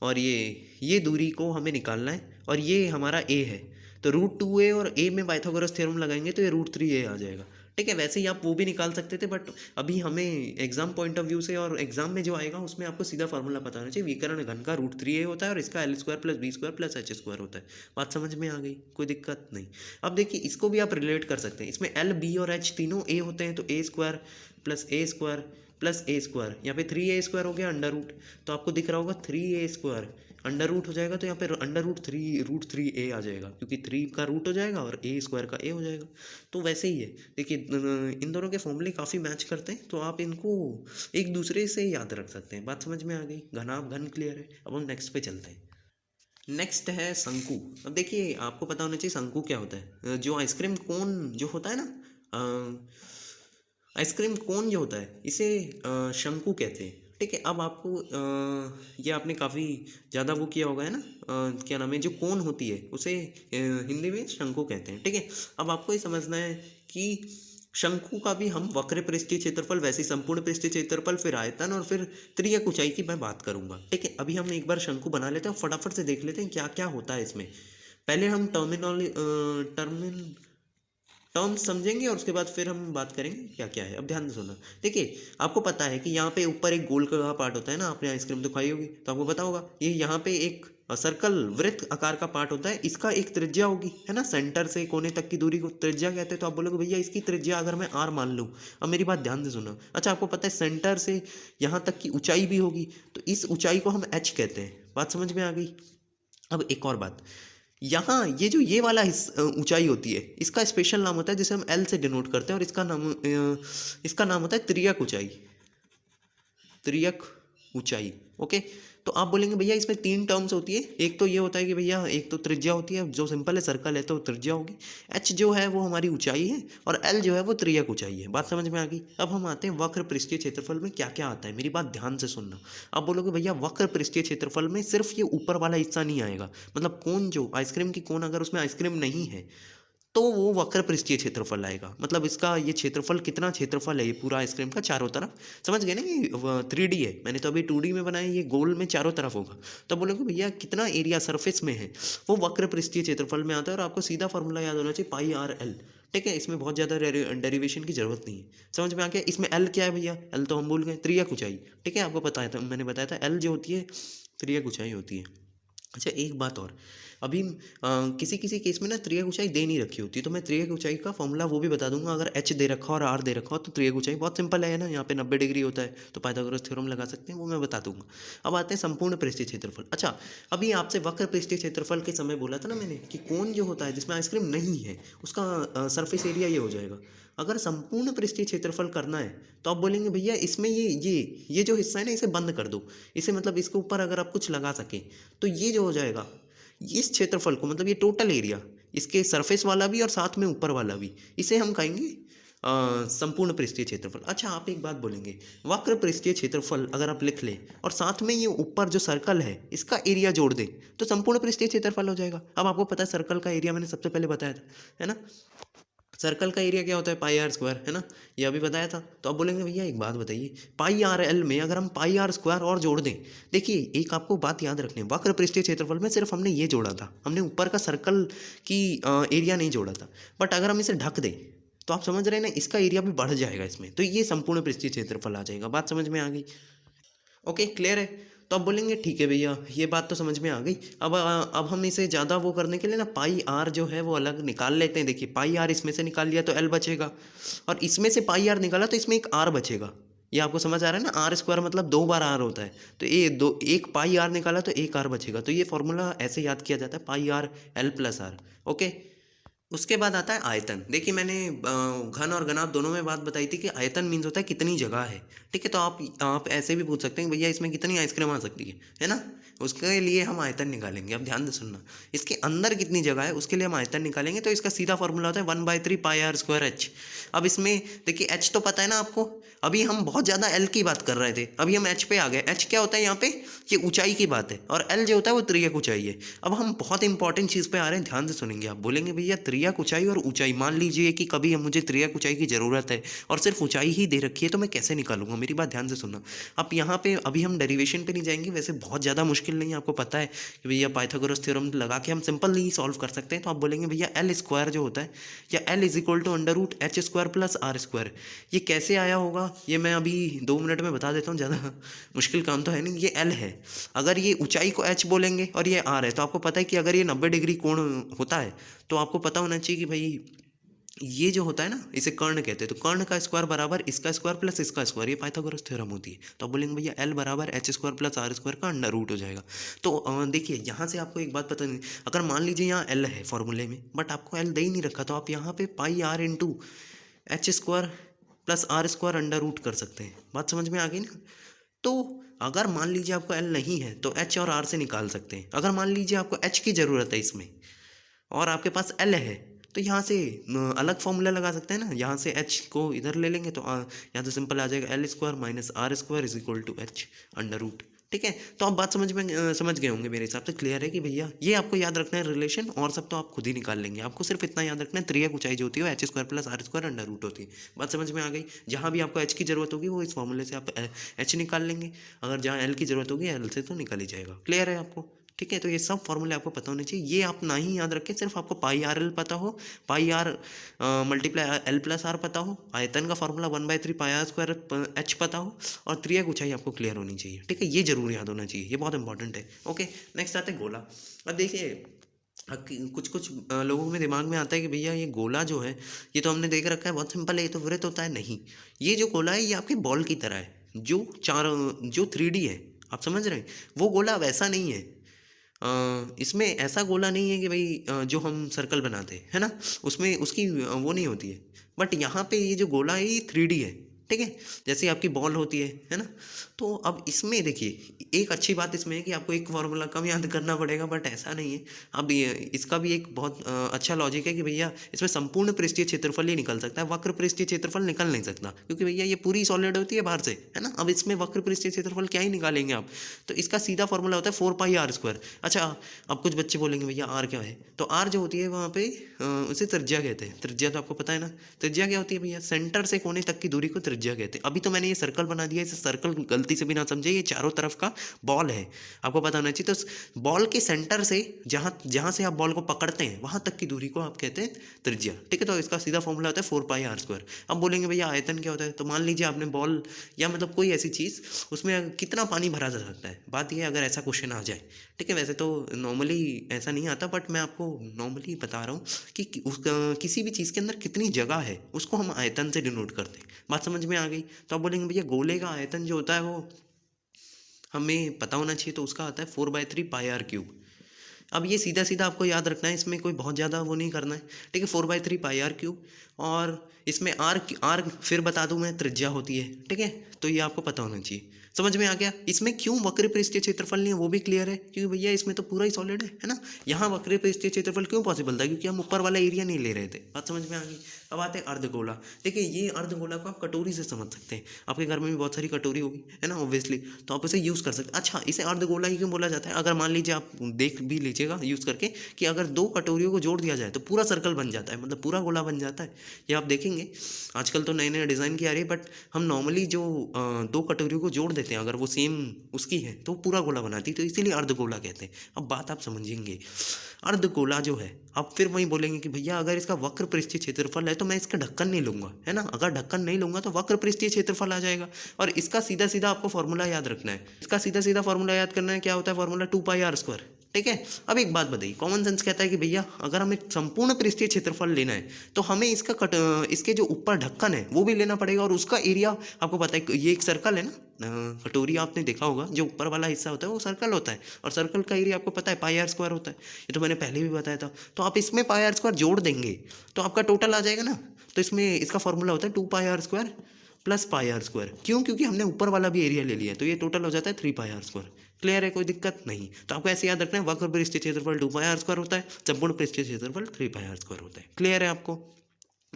और ये दूरी को हमें निकालना है, और ये हमारा a है, तो √2a और a में पाइथागोरस थ्योरम लगाएंगे तो ये √3a आ जाएगा, ठीक है। वैसे ही आप वो भी निकाल सकते थे, बट अभी हमें एग्जाम पॉइंट ऑफ व्यू से और एग्जाम में जो आएगा उसमें आपको सीधा फार्मूला पता होना चाहिए। विकर्ण घन का √3a होता है और इसका l square plus B square plus H square होता है। बात समझ में आ गई, कोई दिक्कत नहीं। अब देखिए इसको भी आप रिलेट कर सकते हैं। इसमें l, b और h तीनों a होते हैं, तो a square plus a square plus a square, यहाँ पे 3a स्क्वायर हो गया अंडर रूट, तो आपको दिख रहा होगा 3a स्क्वायर अंडर रूट हो जाएगा, तो यहाँ पे अंडर √3a आ जाएगा, क्योंकि 3 का रूट हो जाएगा और a स्क्वायर का a हो जाएगा। तो वैसे ही है, देखिए इन दोनों के फॉर्मूले काफ़ी मैच करते हैं, तो आप इनको एक दूसरे से याद रख सकते हैं। बात समझ में आ गई। घनाभ घन क्लियर है। अब हम नेक्स्ट पे चलते हैं। नेक्स्ट है शंकु। अब देखिए आपको पता होना चाहिए शंकु क्या होता है। जो आइसक्रीम कोन जो होता है ना, आइसक्रीम कोन जो होता है इसे शंकु कहते हैं, ठीक है। अब आपको ये आपने काफ़ी ज़्यादा वो किया होगा, है ना, क्या नाम है, जो कोन होती है उसे हिंदी में शंकु कहते हैं, ठीक है। अब आपको ये समझना है कि शंकु का भी हम वक्र पृष्ठीय क्षेत्रफल, वैसे ही संपूर्ण पृष्ठीय क्षेत्रफल, फिर आयतन और फिर त्रियक ऊंचाई की मैं बात करूंगा, ठीक है। अभी हम एक बार शंकु बना लेते हैं, फटाफट से देख लेते हैं क्या क्या होता है इसमें। पहले हम टर्म्स समझेंगे और उसके बाद फिर हम बात करेंगे क्या क्या है। अब ध्यान से सुनना। देखिए आपको पता है कि यहाँ पे ऊपर एक गोल का पार्ट होता है ना, आपने आइसक्रीम तो खाई होगी तो आपको पता होगा, ये यहाँ पे एक सर्कल वृत्त आकार का पार्ट होता है, इसका एक त्रिज्या होगी, है ना, सेंटर से कोने तक की दूरी को त्रिज्या कहते हैं। तो आप बोलोगे भैया इसकी त्रिज्या अगर मैं r मान लूँ, अब मेरी बात ध्यान से सुनो। अच्छा, आपको पता है सेंटर से यहाँ तक की ऊंचाई भी होगी, तो इस ऊंचाई को हम h कहते हैं। बात समझ में आ गई। अब एक और बात, यहाँ ये जो ये वाला ऊंचाई होती है, इसका स्पेशल नाम होता है जिसे हम l से डिनोट करते हैं, और इसका नाम होता है त्रियक ऊंचाई। त्रियक ऊंचाई, ओके। तो आप बोलेंगे भैया इसमें 3 टर्म्स होती है। एक तो ये होता है कि भैया एक तो त्रिज्या होती है, जो सिंपल है सर्कल है तो त्रिज्या होगी, h जो है वो हमारी ऊंचाई है, और l जो है वो त्रियक ऊंचाई है। बात समझ में आ गई। अब हम आते हैं वक्र पृष्ठीय क्षेत्रफल में क्या क्या आता है। मेरी बात ध्यान से सुनना। आप बोलोगे भैया वक्र पृष्ठीय क्षेत्रफल में सिर्फ ये ऊपर वाला हिस्सा नहीं आएगा, मतलब कोन, जो आइसक्रीम की कोन, अगर उसमें आइसक्रीम नहीं है तो वो वक्र पृष्ठीय क्षेत्रफल आएगा। मतलब इसका ये क्षेत्रफल, कितना क्षेत्रफल है ये पूरा आइसक्रीम का चारों तरफ, समझ गए ना कि 3D है, मैंने तो अभी 2D में बनाया, ये गोल में चारों तरफ होगा। तो बोलोगे भैया कितना एरिया सरफेस में है, वो वक्र पृष्ठीय क्षेत्रफल में आता है। और आपको सीधा फॉर्मूला याद होना चाहिए, पाई आर एल, ठीक है। इसमें बहुत ज़्यादा डेरिवेशन की जरूरत नहीं है, समझ में आ गया। इसमें एल क्या है भैया, एल तो हम भूल गए, त्रियक ऊंचाई, ठीक है। आपको पता है, मैंने बताया था एल जो होती है त्रियक ऊंचाई होती है। अच्छा, एक बात और, अभी किसी किसी केस में ना त्रियक ऊंचाई दे नहीं रखी होती, तो मैं त्रियक ऊंचाई का फॉर्मूला वो भी बता दूंगा। अगर h दे रखा हो और r दे रखा हो तो त्रियक ऊंचाई बहुत सिंपल है ना, यहाँ पे 90 डिग्री होता है, तो पाइथागोरस थ्योरम लगा सकते हैं, वो मैं बता दूंगा। अब आते हैं संपूर्ण पृष्ठीय क्षेत्रफल। अच्छा, अभी आपसे वक्र पृष्ठीय क्षेत्रफल के समय बोला था ना मैंने कि कोन जो होता है जिसमें आइसक्रीम नहीं है, उसका सरफेस एरिया ये हो जाएगा। अगर संपूर्ण पृष्ठीय क्षेत्रफल करना है तो आप बोलेंगे भैया इसमें ये जो हिस्सा है ना, इसे बंद कर दो, इसे मतलब इसके ऊपर अगर आप कुछ लगा सके तो ये जो हो जाएगा, इस क्षेत्रफल को, मतलब ये टोटल एरिया, इसके सरफेस वाला भी और साथ में ऊपर वाला भी, इसे हम कहेंगे संपूर्ण पृष्ठीय क्षेत्रफल। अच्छा, आप एक बात बोलेंगे, वक्र पृष्ठीय क्षेत्रफल अगर आप लिख लें और साथ में ये ऊपर जो सर्कल है इसका एरिया जोड़ दें तो संपूर्ण पृष्ठीय क्षेत्रफल हो जाएगा। अब आपको पता है सर्कल का एरिया मैंने सबसे पहले बताया था, है ना। सर्कल का एरिया क्या होता है, पाई आर स्क्वायर, है ना, ये अभी बताया था। तो आप बोलेंगे भैया एक बात बताइए, पाई आर एल में अगर हम पाई आर स्क्वायर और जोड़ दें, देखिए एक आपको बात याद रखनी है, वक्र पृष्ठीय क्षेत्रफल में सिर्फ हमने ये जोड़ा था, हमने ऊपर का सर्कल की एरिया नहीं जोड़ा था। बट अगर हम इसे ढक दें तो आप समझ रहे हैं ना, इसका एरिया भी बढ़ जाएगा इसमें, तो ये संपूर्ण पृष्ठीय क्षेत्रफल आ जाएगा। बात समझ में आ गई, ओके, क्लियर है। तो अब बोलेंगे ठीक है भैया, ये बात तो समझ में आ गई। अब हम इसे ज़्यादा वो करने के लिए ना पाई आर जो है वो अलग निकाल लेते हैं। देखिए पाई आर इसमें से निकाल लिया तो एल बचेगा, और इसमें से पाई आर निकाला तो इसमें एक आर बचेगा। ये आपको समझ आ रहा है ना, आर स्क्वायर मतलब 2 बार आर होता है, तो ये एक पाई आर निकाला तो एक आर बचेगा। तो ये फॉर्मूला ऐसे याद किया जाता है, pi R L plus R, okay. उसके बाद आता है आयतन। देखिए मैंने घन और घनाभ दोनों में बात बताई थी कि आयतन मीन्स होता है कितनी जगह है, ठीक है। तो आप ऐसे भी पूछ सकते हैं भैया इसमें कितनी आइसक्रीम आ सकती है ना, उसके लिए हम आयतन निकालेंगे। अब ध्यान से सुनना, इसके अंदर कितनी जगह है उसके लिए हम आयतन निकालेंगे। तो इसका सीधा फॉर्मूला होता है 1/3 पाई आर स्क्वायर एच। अब इसमें देखिए एच तो पता है ना आपको, अभी हम बहुत ज़्यादा एल की बात कर रहे थे, अभी हम एच पे आ गए। एच क्या होता है यहाँ पे, ये ऊंचाई की बात है, और एल जो होता है वो त्रियक ऊंचाई है। अब हम बहुत इंपॉर्टेंट चीज़ पे आ रहे हैं, ध्यान से सुनेंगे। आप बोलेंगे भैया त्रियक ऊंचाई और ऊंचाई, मान लीजिए कि कभी मुझे त्रियक ऊंचाई की ज़रूरत है और सिर्फ ऊंचाई ही दे रखी है, तो मैं कैसे निकालूंगा। मेरी बात ध्यान से सुनना। अब यहाँ पे अभी हम डेरिवेशन पे नहीं जाएंगे, वैसे बहुत ज़्यादा मुश्किल नहीं है, आपको पता है कि भैया पाइथागोरस थ्योरम लगा के हम सिंपल सॉल्व कर सकते हैं। तो आप बोलेंगे भैया एल स्क्वायर जो होता है, या L is equal to under root H square plus R square, ये कैसे आया होगा ये मैं अभी 2 मिनट में बता देता हूँ, ज़्यादा मुश्किल काम तो है नहीं। ये एल है, अगर ये ऊंचाई को एच बोलेंगे और ये आर है, तो आपको पता है कि अगर ये 90 डिग्री कोण होता है तो आपको पता होना चाहिए कि भाई ये जो होता है ना, इसे कर्ण कहते हैं। तो कर्ण का स्क्वायर बराबर इसका स्क्वायर प्लस इसका स्क्वायर, ये पाइथागोरस थ्योरम होती है। तो आप बोलेंगे भैया एल बराबर H square plus R square का अंडर रूट हो जाएगा। तो देखिए यहाँ से आपको एक बात पता नहीं, अगर मान लीजिए यहाँ एल है फॉर्मूले में, बट आपको एल दे ही नहीं रखा, तो आप यहाँ पे pi R into H square plus R square under root कर सकते हैं। बात समझ में आ गई ना। तो अगर मान लीजिए आपको एल नहीं है तो एच और आर से निकाल सकते हैं। अगर मान लीजिए आपको एच की ज़रूरत है इसमें और आपके पास एल है, तो यहाँ से अलग फॉर्मूला लगा सकते हैं ना, यहाँ से एच को इधर ले लेंगे तो यहाँ तो सिंपल आ जाएगा L square minus R square is equal to H under root, ठीक है। तो आप बात समझ गए होंगे, मेरे हिसाब से क्लियर है कि भैया ये आपको याद रखना है रिलेशन, और सब तो आप खुद ही निकाल लेंगे। आपको सिर्फ इतना याद रखना है, त्रियक ऊंचाई जो होती है वो H square plus R square under root होती है। बात समझ में आ गई। जहाँ भी आपको एच की जरूरत होगी वो इस फॉर्मूले से आप एच निकाल लेंगे, अगर जहाँ एल की जरूरत होगी एल से तो निकल ही जाएगा। क्लियर है आपको। ठीक है। तो ये सब फॉर्मूले आपको पता होने चाहिए। ये आप ना ही याद रखें, सिर्फ आपको पाई आर एल पता हो, pi R multiply L plus R पता हो, आयतन का formula 1/3 pi R square H पता हो, और त्रिज्या ऊंचाई आपको क्लियर होनी चाहिए। ठीक है, ये जरूर याद होना चाहिए, ये बहुत इंपॉर्टेंट है। ओके, नेक्स्ट आते हैं गोला। अब देखिए कुछ कुछ लोगों में दिमाग में आता है कि भैया ये गोला जो है, ये तो हमने देख रखा है, बहुत सिंपल है, ये तो वृत्त होता है। नहीं, ये जो गोला है ये आपके बॉल की तरह है, जो 3D है, आप समझ रहे हैं। वो गोला वैसा नहीं है। इसमें ऐसा गोला नहीं है कि भाई जो हम सर्कल बनाते हैं, है ना, उसमें उसकी वो नहीं होती है। बट यहाँ पे ये जो गोला है ये 3D है। ठीक है, जैसे आपकी बॉल होती है ना। तो अब इसमें देखिए, एक अच्छी बात इसमें है कि आपको एक फॉर्मूला कम याद करना पड़ेगा, बट ऐसा नहीं है। अब इसका भी एक बहुत अच्छा लॉजिक है कि भैया इसमें संपूर्ण पृष्ठीय क्षेत्रफल ही निकल सकता है, वक्र पृष्ठीय क्षेत्रफल निकल नहीं सकता, क्योंकि भैया ये पूरी सॉलिड होती है बाहर से, है ना। अब इसमें वक्र पृष्ठीय क्षेत्रफल क्या ही निकालेंगे आप। तो इसका सीधा फॉर्मूला होता है 4πr²। अच्छा, अब कुछ बच्चे बोलेंगे भैया आर क्या है, तो आर जो होती है वहाँ पे उसे त्रिज्या कहते हैं। त्रिज्या तो आपको पता है ना, त्रिज्या क्या होती है भैया, सेंटर से कोने तक की दूरी को त्रिज्या कहते हैं। अभी तो मैंने ये सर्कल बना दिया, इसे सर्कल गलती से भी ना समझे, ये चारों तरफ का बॉल है, आपको पता होना चाहिए। तो बॉल के सेंटर से जहाँ से आप बॉल को पकड़ते हैं वहाँ तक की दूरी को आप कहते हैं त्रिज्या। ठीक है, तो इसका सीधा फॉर्मूला होता है 4πr²। अब बोलेंगे भैया आयतन क्या होता है, तो मान लीजिए आपने बॉल या मतलब कोई ऐसी चीज़, उसमें कितना पानी भरा जा सकता है। बात यह है अगर ऐसा क्वेश्चन आ जाए, ठीक है, वैसे तो नॉर्मली ऐसा नहीं आता, बट मैं आपको नॉर्मली बता रहा हूँ कि किसी भी चीज़ के अंदर कितनी जगह है उसको हम आयतन से डिनोट करते हैं। बात समझ में आ गई। तो आप बोलेंगे भैया गोले का आयतन जो होता है वो हमें पता होना चाहिए, तो उसका आता है 4/3 πr³। अब ये सीधा सीधा आपको याद रखना है, इसमें कोई बहुत ज़्यादा वो नहीं करना है। ठीक है, 4/3 πr³। और इसमें आर फिर बता दूं मैं, त्रिज्या होती है। ठीक है, तो ये आपको पता होना चाहिए। समझ में आ गया। इसमें क्यों वक्र पृष्ठीय क्षेत्रफल नहीं है वो भी क्लियर है, क्योंकि भैया इसमें तो पूरा ही सॉलिड है ना। यहाँ वक्र पृष्ठीय क्षेत्रफल क्यों पॉसिबल था, क्योंकि हम ऊपर वाला एरिया नहीं ले रहे थे। बात समझ में आ गई। अब आते हैं अर्धगोला। देखिए ये अर्धगोला को आप कटोरी से समझ सकते हैं, आपके घर में भी बहुत सारी कटोरी होगी, है ना, ऑब्वियसली, तो आप इसे यूज़ कर सकते हैं। अच्छा, इसे अर्धगोला ही क्यों बोला जाता है, अगर मान लीजिए आप देख भी लीजिएगा यूज़ करके कि अगर दो कटोरियों को जोड़ दिया जाए तो पूरा सर्कल बन जाता है, मतलब पूरा गोला बन जाता है। ये आप देखेंगे आजकल तो नए नए डिज़ाइन की आ रही है, बट हम नॉर्मली जो दो कटोरियों को जोड़ देते हैं, अगर वो सेम उसकी है तो पूरा गोला बनाती है, तो इसीलिए अर्धगोला कहते हैं। अब बात आप समझेंगे, अर्धगोला जो है, आप फिर वही बोलेंगे कि भैया अगर इसका वक्र पृष्ठीय क्षेत्रफल है तो मैं इसका ढक्कन नहीं लूंगा, है ना। अगर ढक्कन नहीं लूंगा तो वक्र पृष्ठीय क्षेत्रफल आ जाएगा। और इसका सीधा सीधा आपको फॉर्मूला याद रखना है। इसका सीधा सीधा फॉर्मूला याद करना है, क्या होता है फॉर्मूला 2πr²। ठीक है, अब एक बात बताइए, कॉमन सेंस कहता है कि भैया अगर हमें संपूर्ण पृष्ठीय क्षेत्रफल लेना है तो हमें इसके जो ऊपर ढक्कन है वो भी लेना पड़ेगा, और उसका एरिया आपको पता है, ये एक सर्कल है ना, कटोरी आपने देखा होगा, जो ऊपर वाला हिस्सा होता है वो सर्कल होता है, और सर्कल का एरिया आपको पता है πr² होता है। ये तो मैंने पहले भी बताया था। तो आप इसमें πr² जोड़ देंगे तो आपका टोटल आ जाएगा ना। तो इसमें इसका फॉर्मूला होता है 2πr² + πr²। क्यों, क्योंकि हमने ऊपर वाला भी एरिया ले लिया, तो ये टोटल हो जाता है 3πr²। क्लियर है, कोई दिक्कत नहीं। तो आपको ऐसे याद रखना है, वक्र पृष्ठीय क्षेत्रफल 2πr² होता है, संपूर्ण पृष्ठीय क्षेत्रफल 3πr² होता है। क्लियर है आपको।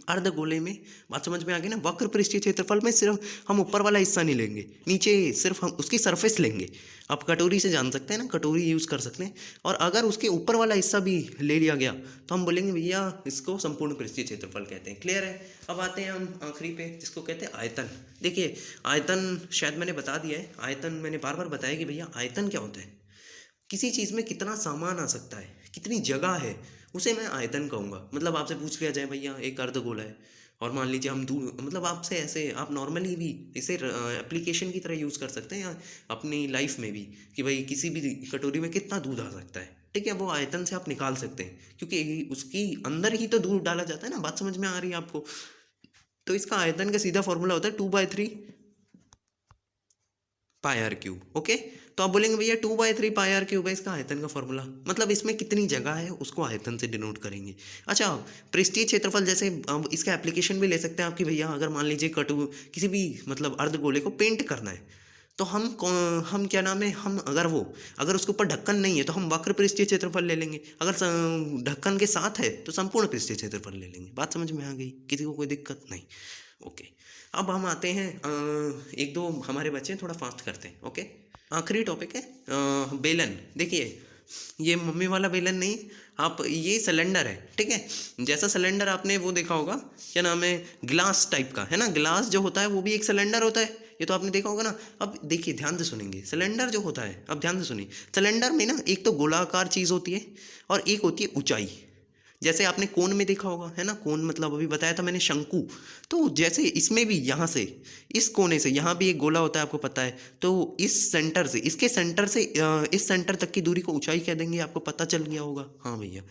अर्धगोले में बात समझ में आ गई ना। वक्र पृष्ठीय क्षेत्रफल में सिर्फ हम ऊपर वाला हिस्सा नहीं लेंगे, नीचे सिर्फ हम उसकी सरफेस लेंगे। आप कटोरी से जान सकते हैं ना, कटोरी यूज़ कर सकते हैं। और अगर उसके ऊपर वाला हिस्सा भी ले लिया गया तो हम बोलेंगे भैया इसको संपूर्ण पृष्ठीय क्षेत्रफल कहते हैं। क्लियर है। अब आते हैं हम आखिरी पे, जिसको कहते हैं आयतन। देखिए आयतन शायद मैंने बता दिया है, आयतन मैंने बार बार बताया कि भैया आयतन क्या होता है। किसी चीज़ में कितना सामान आ सकता है, कितनी जगह है, उसे मैं आयतन कहूँगा। मतलब आपसे पूछ लिया जाए भैया एक अर्धगोला है, और मान लीजिए हम दूध, मतलब आपसे ऐसे आप नॉर्मली भी इसे एप्लीकेशन की तरह यूज़ कर सकते हैं, या अपनी लाइफ में भी, कि भाई किसी भी कटोरी में कितना दूध आ सकता है। ठीक है, वो आयतन से आप निकाल सकते हैं, क्योंकि उसकी अंदर ही तो दूध डाला जाता है ना। बात समझ में आ रही है आपको। तो इसका आयतन का सीधा फॉर्मूला होता है 2/3 πr³। ओके, तो आप बोलेंगे भैया 2/3 πr³ है इसका आयतन का फॉर्मूला, मतलब इसमें कितनी जगह है उसको आयतन से डिनोट करेंगे। अच्छा, पृष्ठीय क्षेत्रफल जैसे अब इसका एप्लीकेशन भी ले सकते हैं आप, कि भैया अगर मान लीजिए किसी भी मतलब अर्धगोले को पेंट करना है, तो हम क्या नाम है, हम अगर उसके ऊपर ढक्कन नहीं है तो हम वक्र पृष्ठीय क्षेत्रफल ले लेंगे, अगर ढक्कन के साथ है तो संपूर्ण पृष्ठीय क्षेत्रफल ले लेंगे। बात समझ में आ गई, किसी को कोई दिक्कत नहीं। ओके, अब हम आते हैं एक दो हमारे बच्चे थोड़ा फास्ट करते हैं। ओके, आखिरी टॉपिक है बेलन। देखिए ये मम्मी वाला बेलन नहीं, आप ये सिलेंडर है, ठीक है। जैसा सिलेंडर आपने वो देखा होगा, क्या नाम है, ग्लास टाइप का, है ना। ग्लास जो होता है वो भी एक सिलेंडर होता है, ये तो आपने देखा होगा ना। अब देखिए ध्यान से सुनेंगे, सिलेंडर जो होता है, अब ध्यान से सुनिए, सिलेंडर में ना एक तो गोलाकार चीज़ होती है और एक होती है ऊंचाई। जैसे आपने कोन में देखा होगा, है ना, कोन मतलब अभी बताया था मैंने शंकु। तो जैसे इसमें भी यहाँ से इस कोने से यहाँ भी एक गोला होता है, आपको पता है। तो इस सेंटर से, इसके सेंटर से इस सेंटर तक की दूरी को ऊंचाई कह देंगे, आपको पता चल गया होगा। हाँ भैया,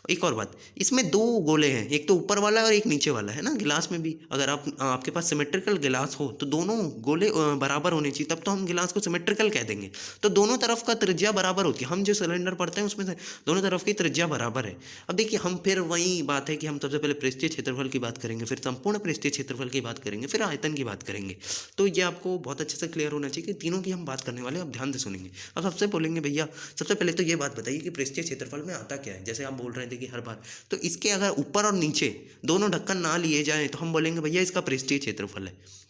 एक और बात, इसमें दो गोले हैं, एक तो ऊपर वाला और एक नीचे वाला, है ना। गिलास में भी अगर आपके पास सिमेट्रिकल गिलास हो तो दोनों गोले बराबर होने चाहिए, तब तो हम गिलास को सिमेट्रिकल कह देंगे। तो दोनों तरफ का त्रिज्या बराबर होती है, हम जो सिलेंडर पढ़ते हैं उसमें से दोनों तरफ की त्रिज्या बराबर है। अब देखिए हम फिर वही बात है कि हम सबसे पहले पृष्ठीय क्षेत्रफल की बात करेंगे, फिर संपूर्ण पृष्ठीय क्षेत्रफल की बात करेंगे, फिर आयतन की बात करेंगे। तो ये आपको बहुत अच्छे से क्लियर होना चाहिए कि तीनों की हम बात करने वाले हैं। अब ध्यान से सुनेंगे। अब सबसे बोलेंगे भैया, सबसे पहले तो ये बात बताइए कि पृष्ठीय क्षेत्रफल में आता क्या है। जैसे आप बोल रहे थे कि हर बार, तो इसके अगर ऊपर और नीचे दोनों ढक्कन ना लिए जाएं तो हम बोलेंगे भैया इसका पृष्ठीय क्षेत्रफल है।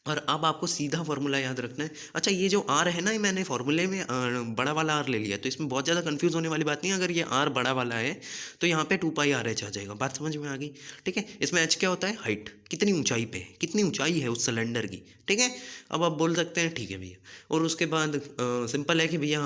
और अब आपको सीधा फॉर्मूला याद रखना है। अच्छा, ये जो आर है ना, ये मैंने फॉर्मूले में बड़ा वाला आर ले लिया, तो इसमें बहुत ज़्यादा कंफ्यूज होने वाली बात नहीं है। अगर ये आर बड़ा वाला है तो यहाँ पे 2πr h आ जाएगा। बात समझ में आ गई? ठीक है। इसमें एच क्या होता है? हाइट, कितनी ऊंचाई पे है, कितनी ऊंचाई है उस सिलेंडर की। ठीक है। अब आप बोल सकते हैं ठीक है भैया। और उसके बाद सिंपल है कि भैया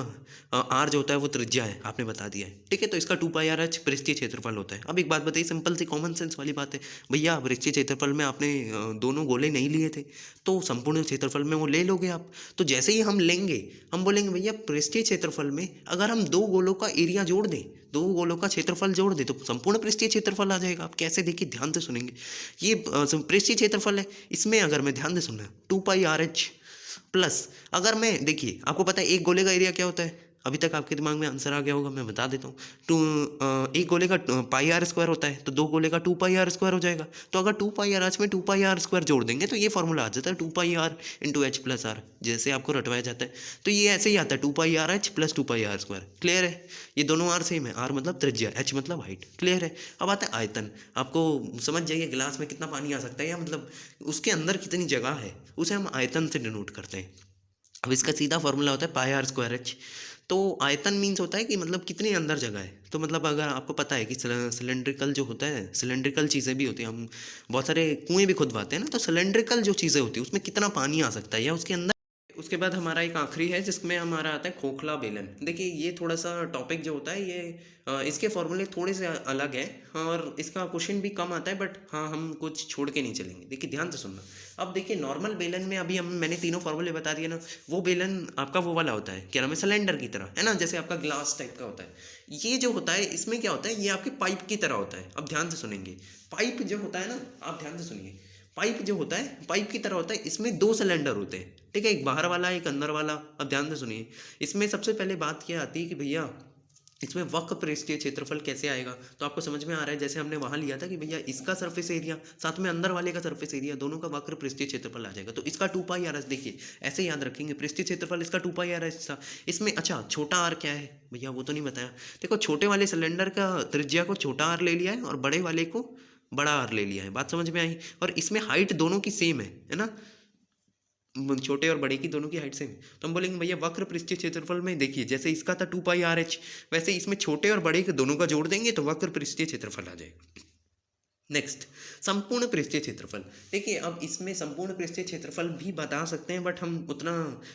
आर जो होता है वो त्रिज्या है, आपने बता दिया है। ठीक है। तो इसका 2πr h पृष्ठीय क्षेत्रफल होता है। अब एक बात बताइए, सिंपल सी कॉमन सेंस वाली बात है भैया, पृष्ठीय क्षेत्रफल में आपने दोनों गोले नहीं लिए थे, तो संपूर्ण क्षेत्रफल में वो ले लोगे आप। तो जैसे ही हम लेंगे, हम बोलेंगे भैया पृष्ठीय क्षेत्रफल में अगर हम दो गोलों का एरिया जोड़ दें, दो गोलों का क्षेत्रफल जोड़ दें, तो संपूर्ण पृष्ठीय क्षेत्रफल आ जाएगा। आप कैसे, देखिए ध्यान से सुनेंगे। ये पृष्ठीय क्षेत्रफल है, इसमें अगर मैं ध्यान से सुनना, 2πr h प्लस, अगर मैं, देखिए आपको पता है एक गोले का एरिया क्या होता है, अभी तक आपके दिमाग में आंसर आ गया होगा, मैं बता देता हूँ। एक गोले का πr² होता है, तो दो गोले का 2πr² हो जाएगा। तो अगर 2πr में 2πr² जोड़ देंगे तो ये फॉर्मूला आ जाता है 2πr × h + r, जैसे आपको रटवाया जाता है। तो ये ऐसे ही आता है 2πr h + 2πr²। क्लियर है? ये दोनों आर सेम है, आर मतलब त्रिज्या, एच मतलब हाइट। क्लियर है? अब आता है आयतन। आपको समझ जाइए गिलास में कितना पानी आ सकता है, या मतलब उसके अंदर कितनी जगह है, उसे हम आयतन से डिनोट करते हैं। अब इसका सीधा फॉर्मूला होता है πr²h। तो आयतन मीन्स होता है कि मतलब कितनी अंदर जगह है। तो मतलब अगर आपको पता है कि सिलेंड्रिकल जो होता है, सिलेंड्रिकल चीज़ें भी होती हैं, हम बहुत सारे कुएं भी खुदवाते हैं ना, तो सिलेंड्रिकल जो चीज़ें होती हैं उसमें कितना पानी आ सकता है या उसके अंदर। उसके बाद हमारा एक आखिरी है जिसमें हमारा आता है खोखला बेलन। देखिए ये थोड़ा सा टॉपिक जो होता है, ये इसके फॉर्मूले थोड़े से अलग है और इसका क्वेश्चन भी कम आता है, बट हाँ हम कुछ छोड़ के नहीं चलेंगे। देखिए ध्यान से सुनना। अब देखिए नॉर्मल बेलन में अभी मैंने तीनों फॉर्मूले बता दिए ना, वो बेलन आपका वो वाला होता है, क्या नाम है, सिलेंडर की तरह, है ना, जैसे आपका ग्लास टाइप का होता है। ये जो होता है इसमें क्या होता है, ये आपके पाइप की तरह होता है। अब ध्यान से सुनेंगे, पाइप जो होता है ना, आप ध्यान से सुनिए, पाइप जो होता है पाइप की तरह होता है। इसमें दो सिलेंडर होते हैं, ठीक है, एक बाहर वाला एक अंदर वाला। अब ध्यान से सुनिए, इसमें सबसे पहले बात क्या आती है कि भैया इसमें वक्र पृष्ठीय क्षेत्रफल कैसे आएगा। तो आपको समझ में आ रहा है, जैसे हमने वहाँ लिया था कि भैया इसका सरफेस एरिया साथ में अंदर वाले का सरफेस एरिया, दोनों का वक्र पृष्ठीय क्षेत्रफल आ जाएगा। तो इसका 2πr h, देखिए ऐसे याद रखेंगे, पृष्ठीय क्षेत्रफल इसका 2πr h था। इसमें अच्छा छोटा आर क्या है भैया, वो तो नहीं बताया। देखो छोटे वाले सिलेंडर का त्रिज्या को छोटा आर ले लिया है और बड़े वाले को बड़ा आर ले लिया है। बात समझ में आई? और इसमें हाइट दोनों की सेम है ना, छोटे और बड़े की दोनों की हाइट सेम। तो हम बोलेंगे भैया वक्र पृष्ठीय क्षेत्रफल में, देखिए जैसे इसका था 2πr h, वैसे इसमें छोटे और बड़े के दोनों का जोड़ देंगे तो वक्र पृष्ठीय क्षेत्रफल आ जाएगा। नेक्स्ट, संपूर्ण पृष्ठीय क्षेत्रफल। देखिए अब इसमें संपूर्ण पृष्ठीय क्षेत्रफल भी बता सकते हैं, बट हम उतना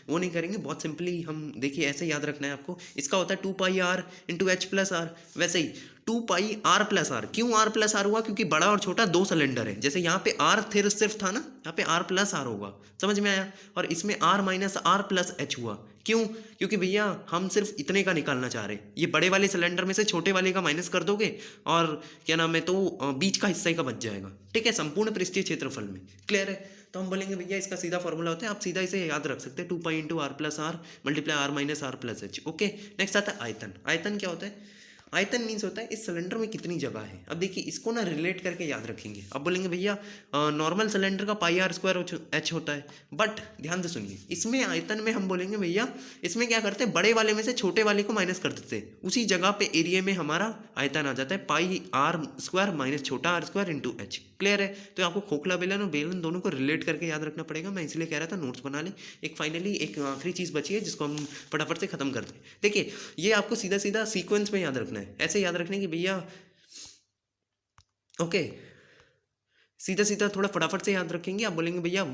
वो नहीं करेंगे, बहुत सिंपली हम देखिए ऐसे याद रखना है आपको। इसका होता है 2πr × h + r, वैसे ही 2πr + r। क्यों r + r हुआ? क्योंकि बड़ा और छोटा दो सिलेंडर है। जैसे यहाँ पे r सिर्फ था ना, यहाँ पे r + r होगा, समझ में आया? और इसमें r - r + h हुआ। क्यों? क्योंकि भैया हम सिर्फ इतने का निकालना चाह रहे हैं। ये बड़े वाले सिलेंडर में से छोटे वाले का माइनस कर दोगे और क्या नाम है, तो बीच का हिस्सा ही का बच जाएगा। ठीक है, संपूर्ण पृष्ठीय क्षेत्रफल में। क्लियर है? तो हम बोलेंगे भैया इसका सीधा फॉर्मूला होता है, आप सीधा इसे याद रख सकते हैं, 2π × r + r × r - r + h। Okay, next आता है आयतन। आयतन क्या होता है? आयतन मीन्स होता है इस सिलेंडर में कितनी जगह है। अब देखिए इसको ना रिलेट करके याद रखेंगे। अब बोलेंगे भैया नॉर्मल सिलेंडर का πr² h होता है, बट ध्यान से सुनिए, इसमें आयतन में हम बोलेंगे भैया इसमें क्या करते हैं, बड़े वाले में से छोटे वाले को माइनस कर देते हैं, उसी जगह पे एरिया में हमारा आयतन आ जाता है πr² - छोटा r² × h। क्लियर है? तो आपको खोखला बेलन और बेलन दोनों को रिलेट करके याद रखना पड़ेगा। मैं इसलिए कह रहा था नोट्स बना ले। एक फाइनली एक आखिरी चीज़ बची है जिसको हम फटाफट से खत्म कर दें। देखिए ये आपको सीधा सीधा सीक्वेंस में याद रखना है, ऐसे याद रखना है कि भैया ओके सीधा सीधा थोड़ा फटाफट से याद रखेंगे। आप बोलेंगे भैया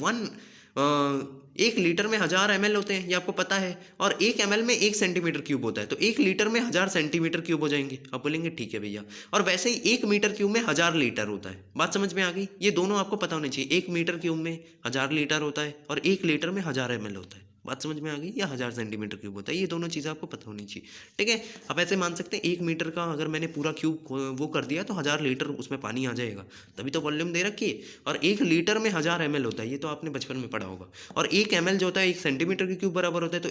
1 लीटर में 1000 ml होते हैं, ये आपको पता है, और 1 ml में 1 सेंटीमीटर क्यूब होता है, तो 1 लीटर में 1000 सेंटीमीटर क्यूब हो जाएंगे। आप बोलेंगे ठीक है भैया। और वैसे ही 1 मीटर क्यूब में 1000 लीटर होता है। बात समझ में आ गई? ये दोनों आपको पता होने चाहिए। 1 मीटर क्यूब में 1000 लीटर होता है और 1 लीटर में 1000 ml होता है। बात समझ में आ गई? या 1000 सेंटीमीटर क्यूब होता है, ये दोनों चीज़ें आपको पता होनी चाहिए। ठीक है, आप ऐसे मान सकते हैं 1 मीटर का अगर मैंने पूरा क्यूब वो कर दिया तो 1000 लीटर उसमें पानी आ जाएगा, तभी तो वॉल्यूम दे रखी है। और 1 लीटर में 1000 ml होता है, ये तो आपने बचपन में पढ़ा होगा। और 1 ml जो होता है 1 सेंटीमीटर के क्यूब बराबर होता है, तो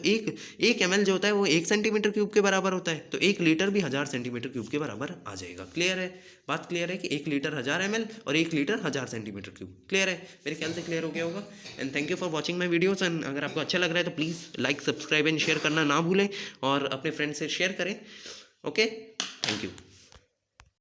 1 ml जो होता है वो 1 सेंटीमीटर क्यूब के बराबर होता है, तो 1 लीटर भी 1000 सेंटीमीटर क्यूब के बराबर आ जाएगा। क्लियर है? बात क्लियर है कि 1 लीटर 1000 ml और 1 लीटर 1000 सेंटीमीटर क्यूब। क्लियर है? मेरे ख्याल से क्लियर हो गया होगा। And thank you for watching my videos. And अगर आपको अच्छा लग रहा है तो please like, subscribe and share करना ना भूलें और अपने फ्रेंड से शेयर करें। Okay, thank you.